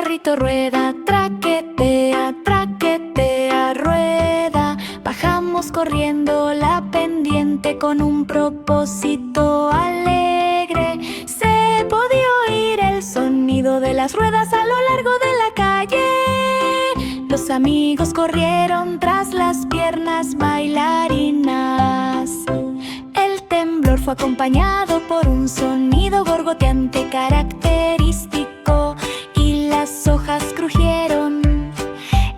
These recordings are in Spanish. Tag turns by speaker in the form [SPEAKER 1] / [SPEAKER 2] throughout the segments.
[SPEAKER 1] carrito rueda, traquetea, traquetea, rueda. Bajamos corriendo la pendiente con un propósito alegre. Se podía oír el sonido de las ruedas a lo largo de la calle. Los amigos corrieron tras las piernas bailarinas. El temblor fue acompañado por un sonido gorgoteante característico y las hojas crujieron.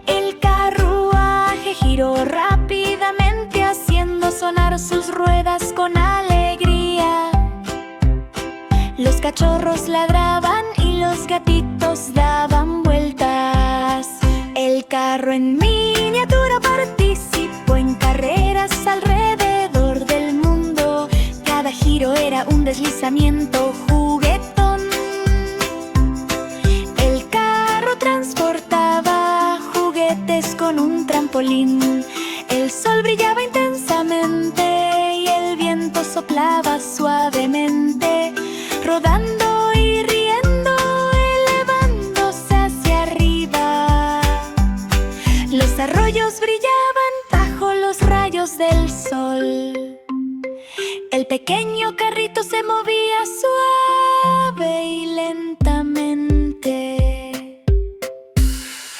[SPEAKER 1] El carruaje giró rápidamente haciendo sonar sus ruedas con alegría. Los cachorros ladraban y los gatitos daban vueltas. El carro en miniatura participó en carreras alrededor del mundo. Cada giro era un deslizamiento juguetón. El carro transportaba juguetes con un trampolín. El sol brillaba intensamente y el viento soplaba suavemente, rodando y riendo, elevándose hacia arriba. Los arroyos brillaban bajo los rayos del sol. El pequeño carrito se movía suave y lentamente.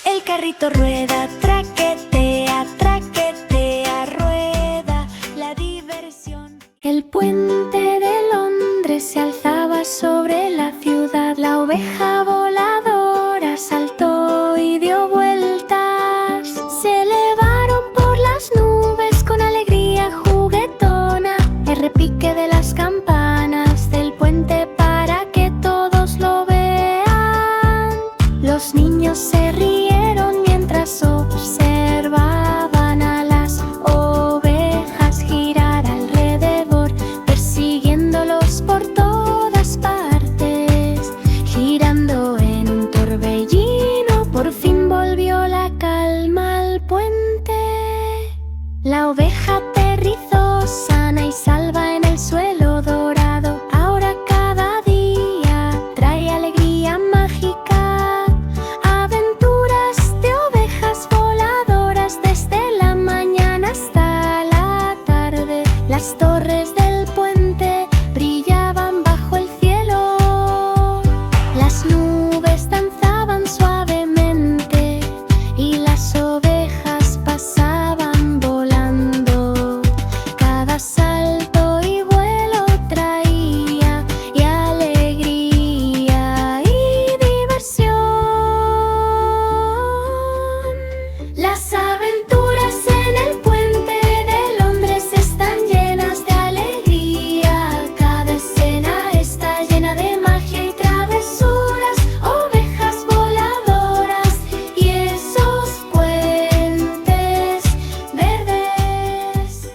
[SPEAKER 1] El carrito rueda, traquetea, traquetea, rueda. La diversión. El puente de Londres se alzaba sobre la ciudad. La oveja voladora saltó y dio vueltas. Se elevaron por las nubes con alegría juguetona. El repique de las campanas del puente para que todos lo vean. Los niños se rieron mientras observaban a las ovejas girar alrededor, persiguiéndolos por todas partes, girando en un torbellino. Por fin volvió la calma al puente. La oveja aterrizó sana y salva en el suelo dorado. Ahora cada día trae alegría mágica. Aventuras de ovejas voladoras desde la mañana hasta la tarde. Las torres del puente brillaban bajo el cielo. Las nubes danzaban suavemente y las ovejas pasaban volando. Cada salto y vuelo traía y alegría y diversión. Las aventuras en el puente de Londres están llenas de alegría. Cada escena está llena de magia y travesuras. Ovejas voladoras y esos puentes verdes.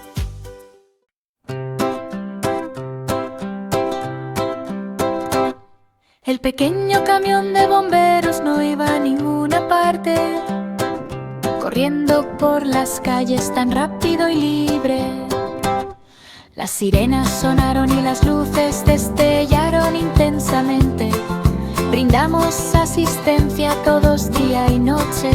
[SPEAKER 1] El pequeño camión de bomberos no iba a ninguna parte, corriendo por las calles tan rápido y libre. Las sirenas sonaron y las luces destellaron intensamente. Brindamos asistencia todos día y noche.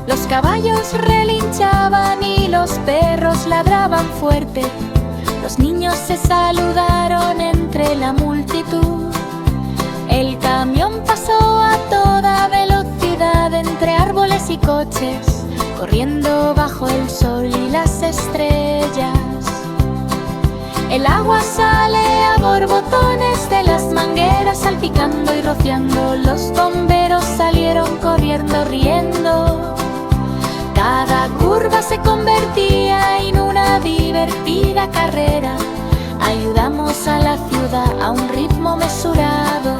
[SPEAKER 1] Los caballos relinchaban y los perros ladraban fuerte. Los niños se saludaron entre la multitud. El camión pasó a toda velocidad entre árboles y coches, corriendo bajo el sol y las estrellas. El agua sale a borbotones de las mangueras, salpicando y rociando. Los bomberos salieron corriendo, riendo. Cada curva se convertía en una divertida carrera. Ayudamos a la ciudad a un ritmo mesurado.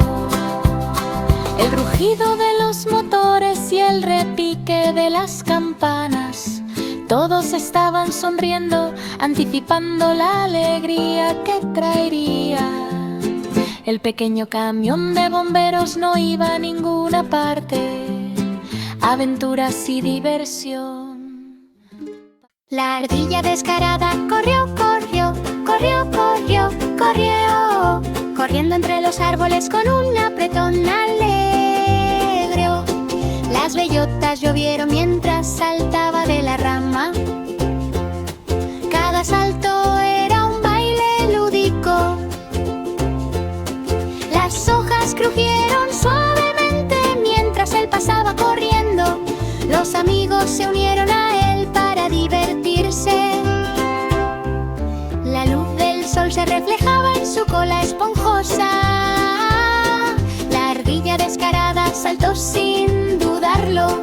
[SPEAKER 1] El rugido de los motores y el repique de las campanas. Todos estaban sonriendo, anticipando la alegría que traería. El pequeño camión de bomberos no iba a ninguna parte. Aventuras y diversión. La ardilla descarada corrió, corrió, corrió, corrió, corrió, corriendo entre los árboles con un apretón alegre. hojas llovieron mientras saltaba de la rama. Cada salto era un baile lúdico. Las hojas crujieron suavemente mientras él pasaba corriendo. Los amigos se unieron a él para divertirse. La luz del sol se reflejaba en su cola esponjosa. La ardilla descarada saltó sin dudarlo.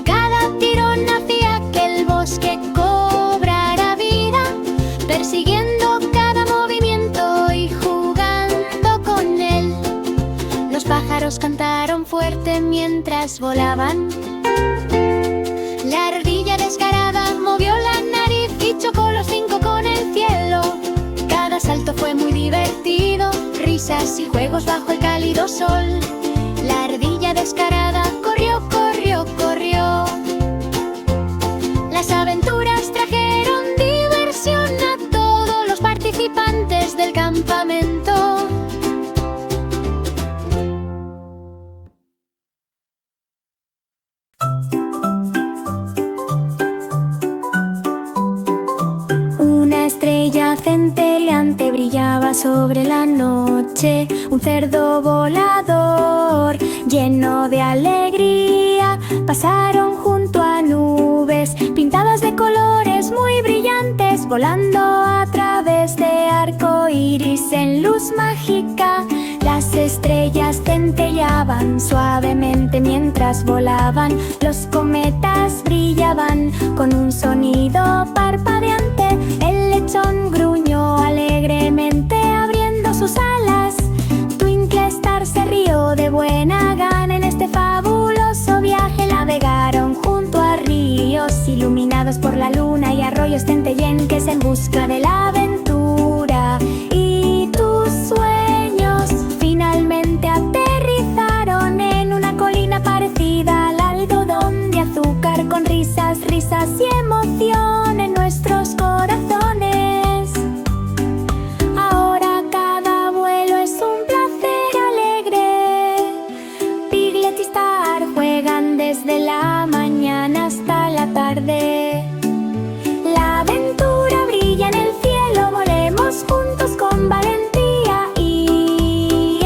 [SPEAKER 1] Cada tirón hacía que el bosque cobrara vida, persiguiendo cada movimiento y jugando con él. Los pájaros cantaron fuerte mientras volaban. La ardilla descarada movió la nariz y chocó los 5 con el cielo. Cada salto fue muy divertido, risas y juegos bajo el cálido sol. La ardilla descarada corrió, corrió, corrió. Las aventuras trajeron diversión a todos los participantes del campamento. Una estrella centelleante brillaba sobre la noche. Un cerdo volador lleno de alegría pasaron junto a nubes pintadas de colores muy brillantes, volando a través de arco iris en luz mágica. Las estrellas centelleaban suavemente mientras volaban. Los cometas brillaban con un sonido parpadeante. El lechón gruñó alegremente abriendo sus alas. Twinkle Star se rió de buena gana en este fabuloso viaje. Navegaron junto a ríos iluminados por la luna y arroyos centellenques en busca de la aventura. Y tus sueños finalmente aterrizaron en una colina parecida al algodón de azúcar, con risas, risas y emoción en nuestros corazones. Ahora cada vuelo es un placer alegre. Piglet y Star juegan desde la mañana hasta la tarde. La aventura brilla en el cielo, volemos juntos con valentía y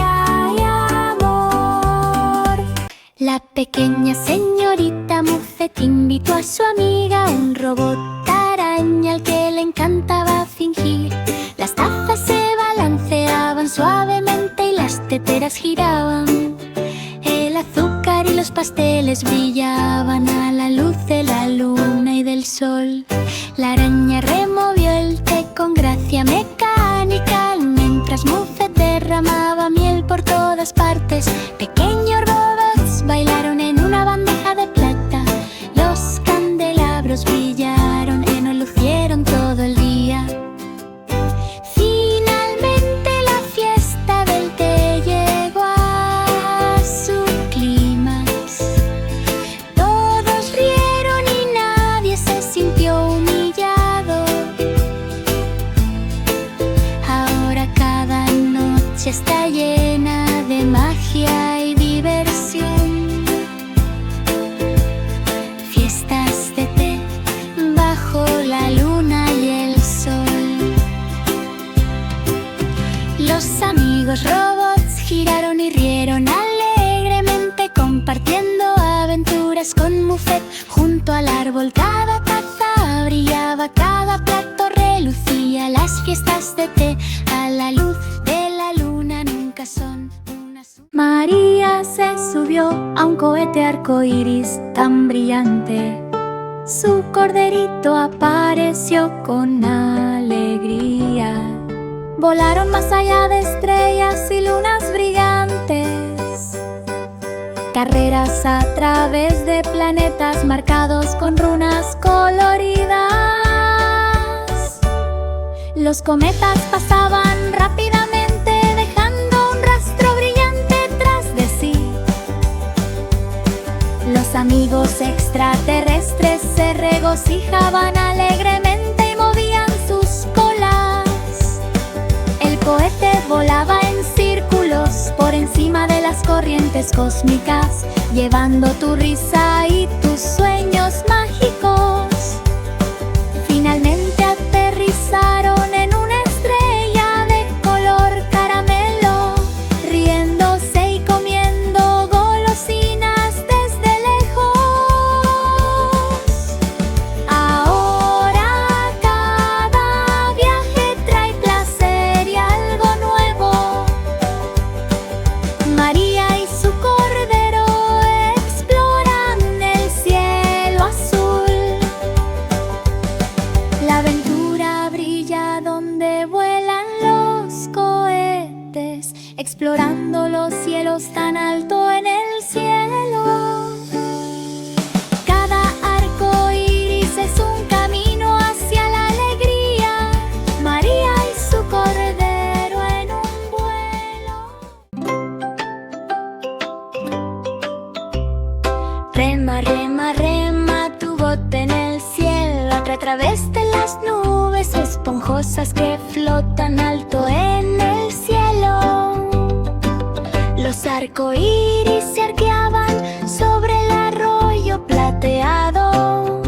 [SPEAKER 1] amor. La pequeña señorita Muffet invitó a su amiga, un robot araña al que le encantaba fingir. Las tazas se balanceaban suavemente y las teteras giraban. El azúcar y los pasteles brillaban a la luz de la luna y del sol. La araña removió el té con gracia mecánica, mientras Muffet derramaba miel por todas partes. Pequeños robots bailaron en una bandeja de plata. Los candelabros brillaron y nos lucieron todo el día. Finalmente la fiesta del té llegó a su clímax. Todos rieron y nadie se sintió humillado. Ahora cada noche está llena de magia y diversión. Fiestas de té bajo la luna y el sol. Los amigos robots giraron y rieron alegremente, compartiendo aventuras con Muffet junto al árbol. Cada taza brillaba, cada plato relucía. Las fiestas de té a la luz de la luna nunca son una María se subió a un cohete arcoíris tan brillante. Su corderito apareció con alegría. Volaron más allá de estrellas y lunas brillantes. Carreras a través de planetas marcados con runas coloridas. Los cometas pasaban rápidamente, dejando un rastro brillante tras de sí. Los amigos extraterrestres se regocijaban alegremente y movían sus colas. El cohete volaba en círculos por encima de las las corrientes cósmicas, llevando tu risa y tus sueños mágicos. Finalmente aterrizaron en una estrella de color caramelo, riéndose y comiendo golosinas desde lejos. Ahora cada viaje trae placer y algo nuevo. María y su cordero exploran el cielo azul. La aventura brilla donde vuelan los cohetes, explorando los cielos tan alto en el cielo. Cada arco iris es un camino hacia la alegría. María y su cordero en un vuelo. Rema, rema, rema tu bote en el cielo, a través de las nubes esponjosas que flotan alto en el cielo. Los arcoíris se arqueaban sobre el arroyo plateado,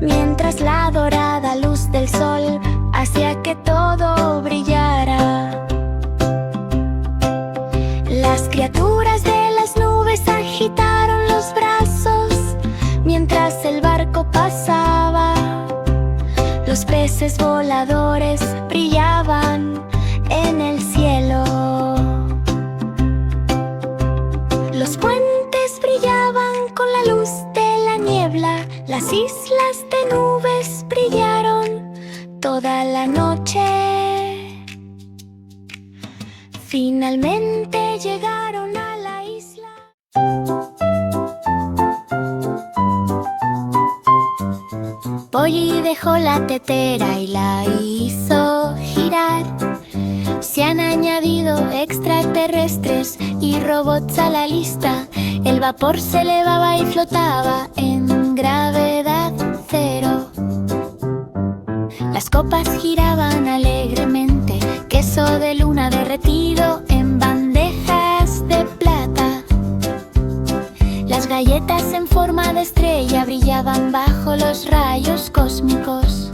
[SPEAKER 1] mientras la dorada luz del sol hacía que todo brillara. Las criaturas de las nubes agitaron los brazos mientras el barco pasaba. Los peces voladores brillaban en el cielo. Los puentes brillaban con la luz de la niebla. Las islas de nubes brillaron toda la noche. Finalmente llegaron a la isla. Polly dejó la tetera y la hizo girar. Se han añadido extraterrestres y robots a la lista. El vapor se elevaba y flotaba en gravedad cero. Las copas giraban alegremente, queso de luna derretido en bandejas de plata. Las galletas en forma de estrella brillaban bajo los rayos cósmicos.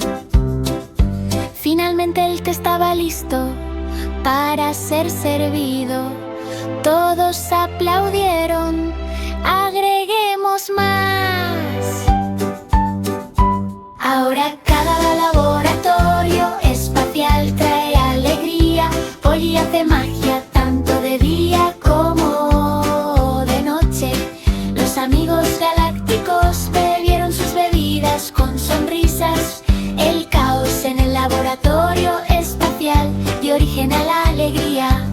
[SPEAKER 1] Finalmente el té estaba listo para ser servido. Todos aplaudieron. Agreguemos más. Ahora cada laboratorio espacial trae alegría. Polly hace magia tanto de día como de noche. Los amigos galácticos bebieron sus bebidas con sonrisas. El caos en el laboratorio espacial dio origen a la alegría.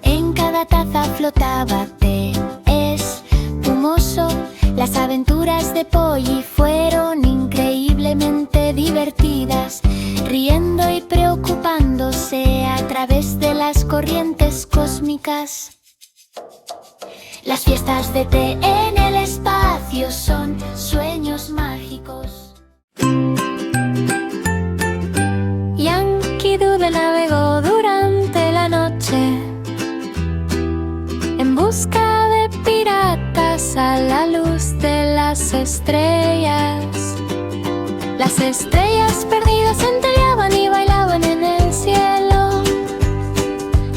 [SPEAKER 1] En cada taza flotaba té espumoso. Las aventuras de Polly fueron increíblemente divertidas, riendo y preocupándose a través de las corrientes cósmicas. Las fiestas de té en el espacio son sueños mágicos. Yankee Doodle navegó durante la noche en busca de piratas a la luz de las estrellas. Las estrellas perdidas centelleaban y bailaban en el cielo.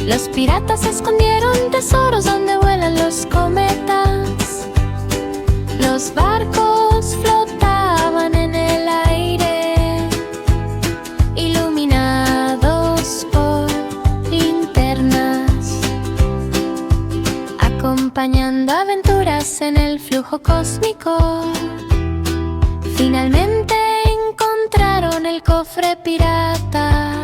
[SPEAKER 1] Los piratas escondieron tesoros donde vuelan los cometas. Los barcos flotaban en el aire, iluminados por linternas, acompañando aventuras en el flujo cósmico. Finalmente encontraron el cofre pirata,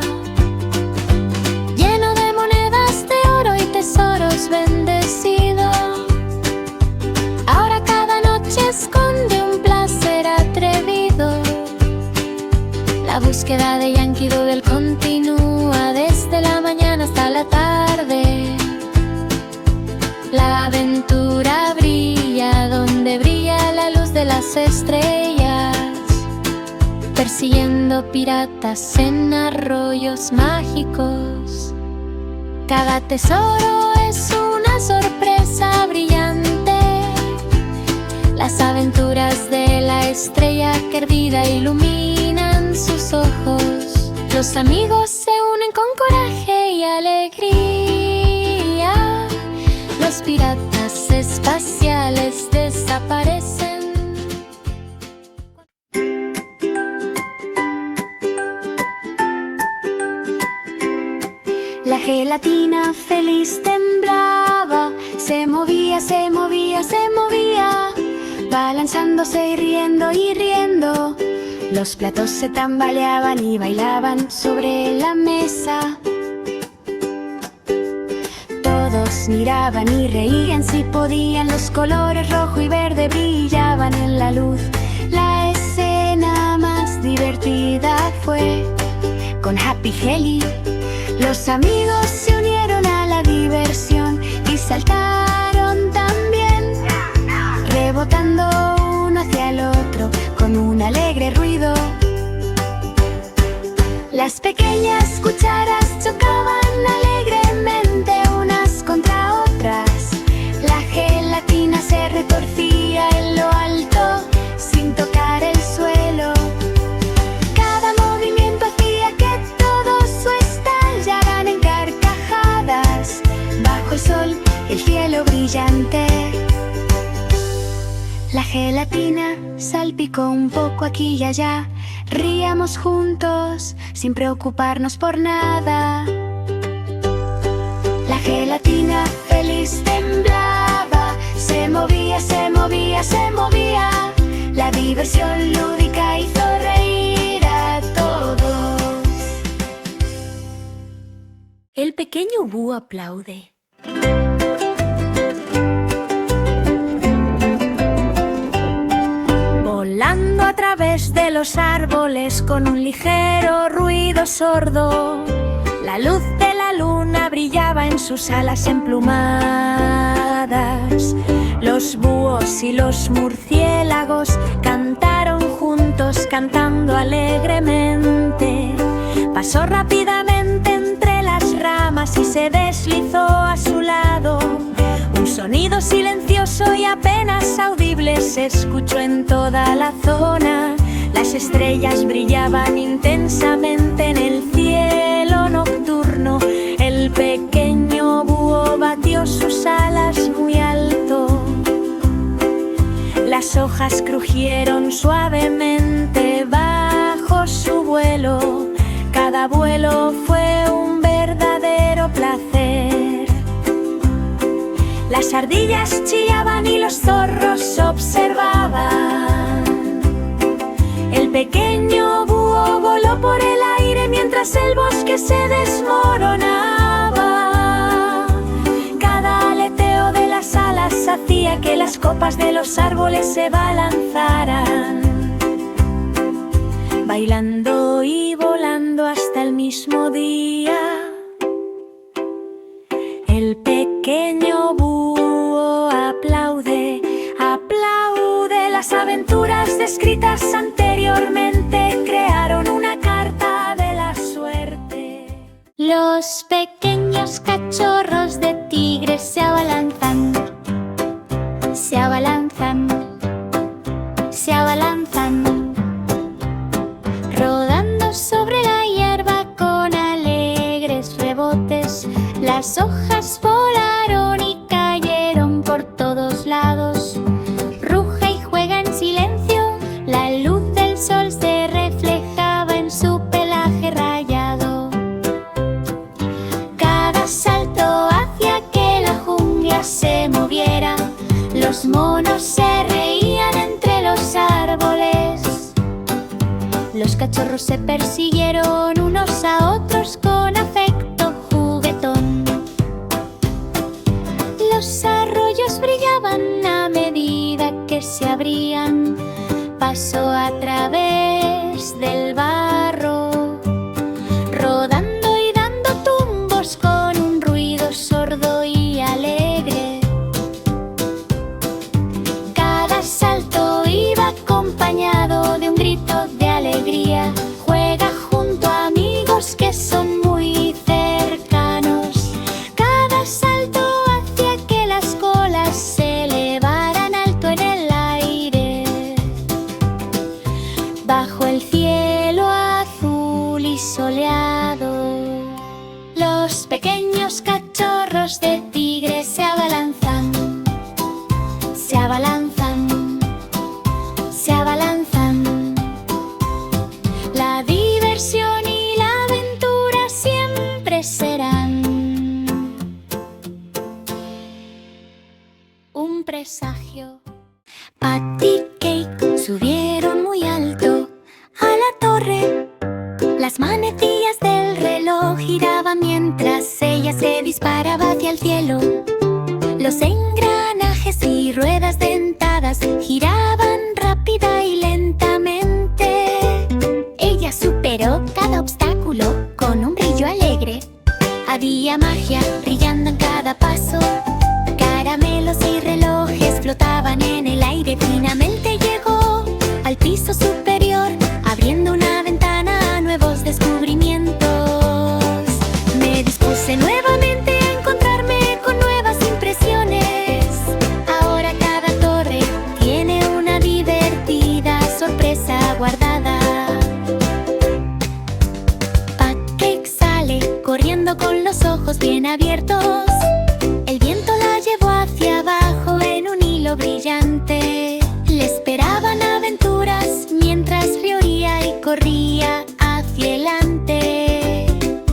[SPEAKER 1] lleno de monedas de oro y tesoros bendecido. Ahora cada noche esconde un placer atrevido. La búsqueda de Yankee Doodle continúa desde la mañana hasta la tarde. La aventura brilla donde brilla la luz de las estrellas, persiguiendo piratas en arroyos mágicos. Cada tesoro es una sorpresa brillante. Las aventuras de la estrella perdida iluminan sus ojos. Los amigos se unen con coraje y alegría. Los piratas espaciales desaparecen. La gelatina feliz temblaba, se movía, se movía, se movía, balanzándose y riendo. Los platos se tambaleaban y bailaban sobre la mesa. Todos miraban y reían si podían. Los colores rojo y verde brillaban en la luz. La escena más divertida fue con Happy Helly. Los amigos se unieron a la diversión y saltaron también, rebotando uno hacia el otro con un alegre ruido. Las pequeñas cucharas chocaban alegremente unas contra otras. La gelatina se retorcía en lo alto sin tocar el suelo. Cada movimiento hacía que todos estallaran en carcajadas. Bajo el sol, el cielo brillante. La gelatina salpicó un poco aquí y allá. Ríamos juntos, sin preocuparnos por nada. La gelatina feliz temblaba, se movía, se movía, se movía. La diversión lúdica hizo reír a todos. El pequeño búho aplaude. Volando a través de los árboles con un ligero ruido sordo, la luz de la luna brillaba en sus alas emplumadas. Los búhos y los murciélagos cantaron juntos, cantando alegremente. Pasó rápidamente entre las ramas y se deslizó a su lado. Un sonido silencioso y apenas audible se escuchó en toda la zona. Las estrellas brillaban intensamente en el cielo nocturno. El pequeño búho batió sus alas muy alto. Las hojas crujieron suavemente bajo su vuelo. Cada vuelo fue un verdadero placer. Las ardillas chillaban y los zorros observaban. El pequeño búho voló por el aire mientras el bosque se desmoronaba. Cada aleteo de las alas hacía que las copas de los árboles se balanzaran. Bailando y volando hasta el mismo día, el pequeño búho aplaude, aplaude. Las aventuras descritas anteriormente crearon una carta de la suerte. Los pequeños cachorros de tigres se abalanzan, se abalanzan, se abalanzan, rodando sobre la hierba con alegres rebotes. Las hojas volaron y cayeron por todos lados. Ruge y juega en silencio, la luz del sol se reflejaba en su pelaje rayado. Cada salto hacía que la jungla se moviera. Los monos se reían entre los árboles. Los cachorros se persiguieron unos a otros con afecto juguetón. Los arroyos brillaban a medida que se abrían. Pasó a través del barro, rodando y dando tumbos con un ruido sordo y alegre. Cada salto iba acompañado de un grito de alegría. Juega junto a amigos que son muy cercanos. rostros de tigre se abalanzan, se abalanzan, se abalanzan. La diversión y la aventura siempre serán un presagio. Pat y Cake subieron muy alto a la torre. Las manecillas del reloj giraban mientras ella se disparaba hacia el cielo. Los engranajes y ruedas dentadas giraban rápida y lentamente. Ella superó cada obstáculo con un brillo alegre. Había magia brillando en cada paso. Caramelos y relojes flotaban en el aire. Finalmente llegó al piso superior, abriendo una ventana a nuevos descubrimientos. Me dispuse nuevamente a encontrarme con nuevas impresiones. Ahora cada torre tiene una divertida sorpresa guardada. Pat Cake sale corriendo con los ojos bien abiertos. El viento la llevó hacia abajo en un hilo brillante. Le esperaban aventuras mientras reía y corría hacia adelante.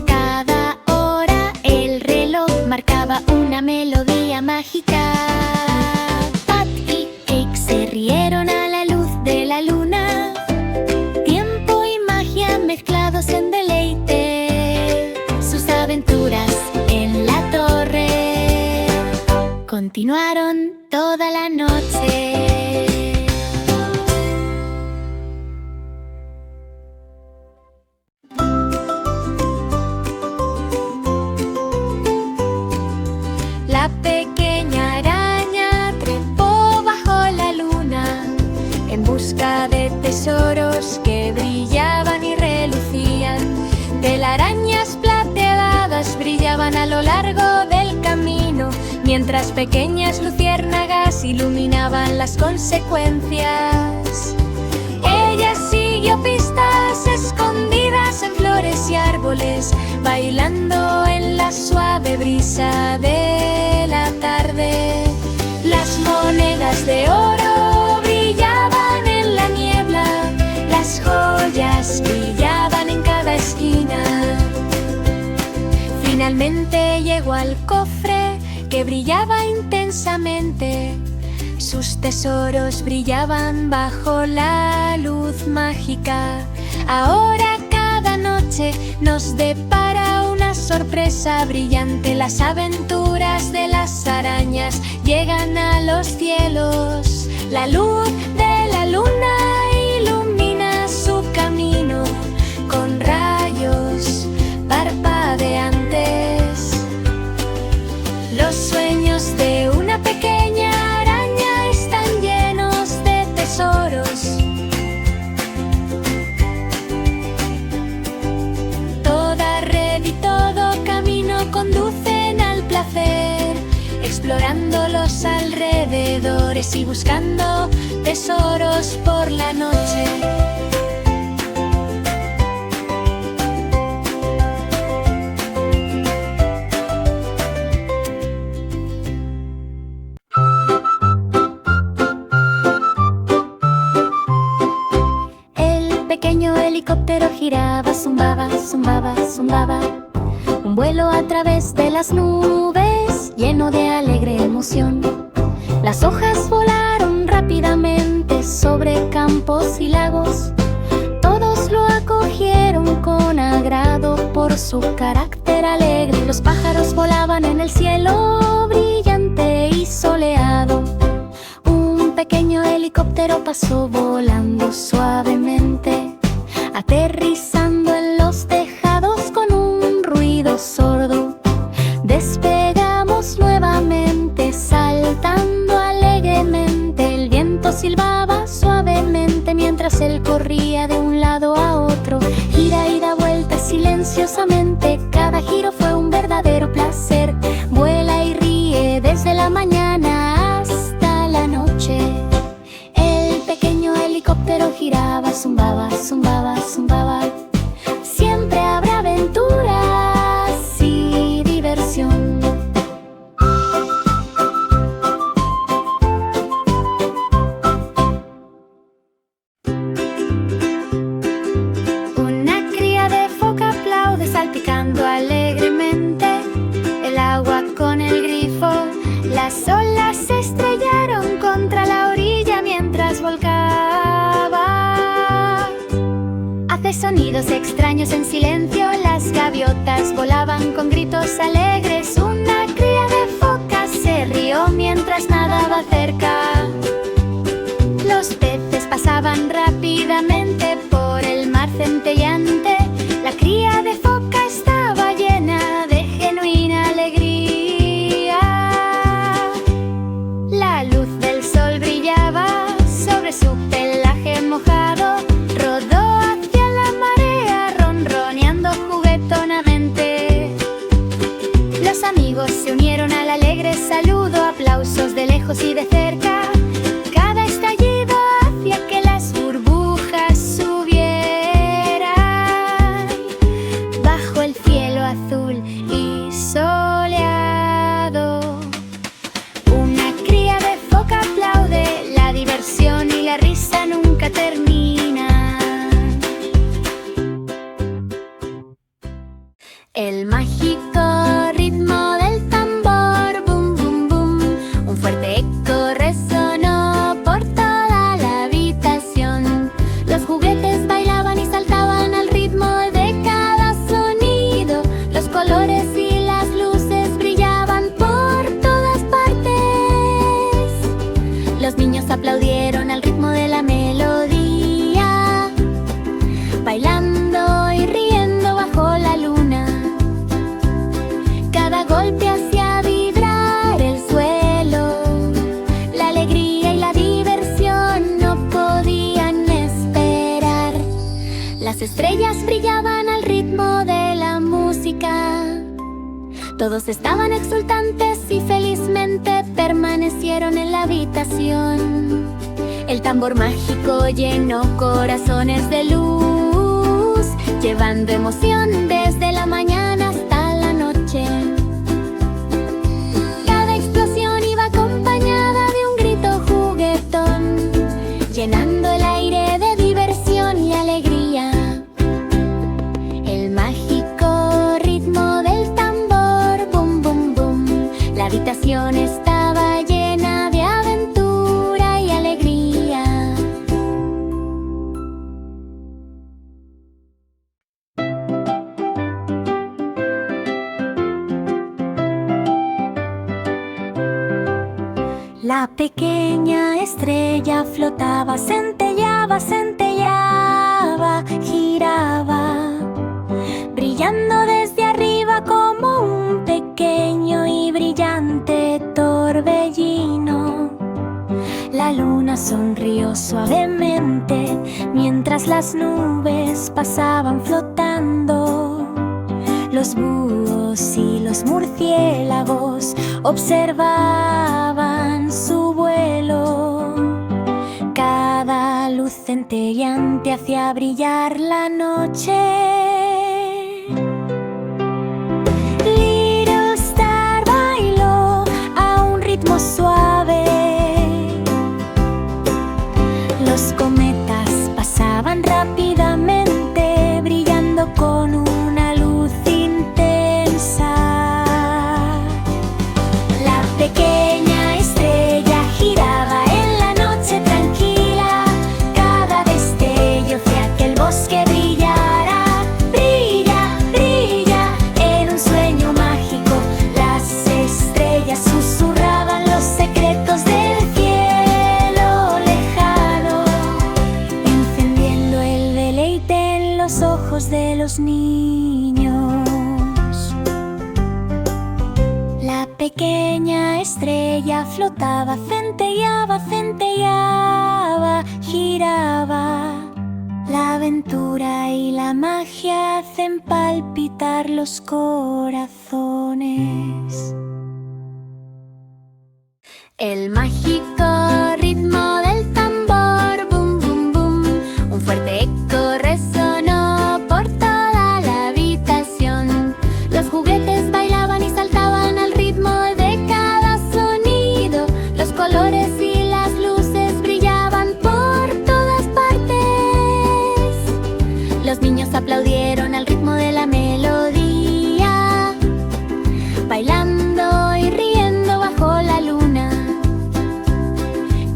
[SPEAKER 1] Cada hora el reloj marcaba una melodía mágica. Pat y Cake se rieron a la luz de la luna. Tiempo y magia mezclados en deleite. Sus aventuras en la torre continuaron toda la noche. La pequeña araña trepó bajo la luna en busca de tesoros que brillaban y relucían. Telarañas plateadas brillaban a lo largo del camino, mientras pequeñas luciérnagas iluminaban las consecuencias. Ella siguió pistas escondidas en flores y árboles, bailando en la suave brisa de la tarde. Las monedas de oro brillaban en la niebla, las joyas brillaban en cada esquina. Finalmente llegó al cofre que brillaba intensamente. Sus tesoros brillaban bajo la luz mágica. Ahora cada noche nos depara una sorpresa brillante. Las aventuras de las arañas llegan a los cielos. La luz de la luna ilumina su camino con rayos parpadeantes. Los sueños de una pequeña araña están llenos de tesoros. Toda red y todo camino conducen al placer, explorando los alrededores y buscando tesoros por la noche. Helicóptero giraba, zumbaba, zumbaba, zumbaba. Un vuelo a través de las nubes, lleno de alegre emoción. Las hojas volaron rápidamente sobre campos y lagos. Todos lo acogieron con agrado por su carácter alegre. Los pájaros volaban en el cielo brillante y soleado. Un pequeño helicóptero pasó volando suavemente, aterrizando en los tejados con un ruido sordo. Despegamos nuevamente, saltando alegremente. El viento silbaba suavemente mientras él corría de un lado a otro. Gira y da vueltas silenciosamente. Cada giro fue un verdadero placer. Vuela y ríe desde la mañana hasta la noche. El pequeño helicóptero giraba, zumbaba, zumbaba, zumbaba. Siempre habrá aventuras y diversión. sonidos extraños en silencio. Las gaviotas volaban con gritos alegres. Una cría de focas se rió mientras nadaba cerca. Los peces pasaban rápidamente por el mar centelleante. La cría de foca estaba llena de genuina alegría. La luz del sol brillaba sobre su pelaje mojado. Rodó hacia la marea ronroneando juguetonamente. Los amigos se unieron al alegre saludo, aplausos de lejos y de cerca. Cada estallido hacía que las burbujas subieran bajo el cielo azul y soleado. Una cría de foca aplaude, la diversión y la risa nunca terminan. El mágico ritmo del tambor, bum bum bum, un fuerte eco resonó por toda la habitación. Los juguetes bailaban y saltaban al ritmo de cada sonido. Los colores y las luces brillaban por todas partes. Los niños aplaudieron al ritmo de la melodía, bailando y riendo bajo la luna. Cada golpe hacía vibrar el suelo. La alegría y la diversión no podían esperar. Las estrellas brillaban al ritmo de la música. Todos estaban exultantes y felizmente permanecieron en la habitación. El tambor mágico llenó corazones de luz, llevando emoción desde la mañana hasta la noche. Cada explosión iba acompañada de un grito juguetón, llenando el aire de diversión y alegría. El mágico ritmo del tambor, bum bum bum. La habitación estaba llena de aventura y alegría. La pequeña estrella flotaba, centelleaba, centelleaba, giraba, brillando desde arriba como un pequeño y brillante torbellino. La luna sonrió suavemente mientras las nubes pasaban flotando. Los búhos y los murciélagos observaban su vuelo. Cada luz centelleante hacía brillar la noche. Little Star bailó a un ritmo suave. Los cometas pasaban rápidamente, brillando con una luz intensa. La pequeña estrella giraba en la noche tranquila. Cada destello hacía que el bosque brillara. Brilla, brilla en un sueño mágico. Las estrellas susurraban los secretos del cielo lejano, encendiendo el deleite en los ojos de los niños. La pequeña estrella flotaba, centelleaba, centelleaba, giraba. La aventura y la magia hacen palpitar los corazones. El mágico ritmo del tambor, bum bum bum, un fuerte eco resonó por toda la habitación. Los juguetes bailaban y saltaban al ritmo de cada sonido. Los colores y las luces brillaban por todas partes. Los niños aplaudieron al ritmo de la melodía, bailando y riendo bajo la luna.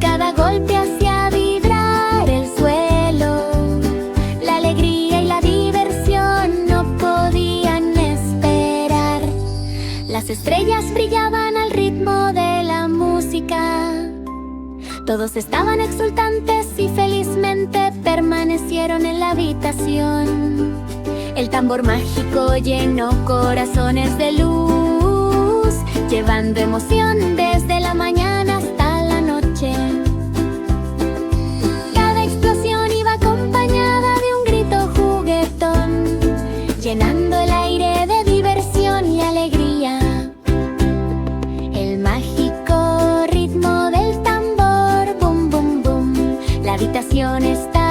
[SPEAKER 1] Cada golpe hacía vibrar el suelo. La alegría y la diversión
[SPEAKER 2] Las estrellas brillaban al ritmo de la música. Todos estaban exultantes y felizmente permanecieron en la habitación. El tambor mágico llenó corazones de luz, llevando emoción desde la mañana hasta la noche. Cada explosión iba acompañada de un grito juguetón, llenando el aire de diversión y alegría. El mágico ritmo del tambor, bum bum bum, la habitación está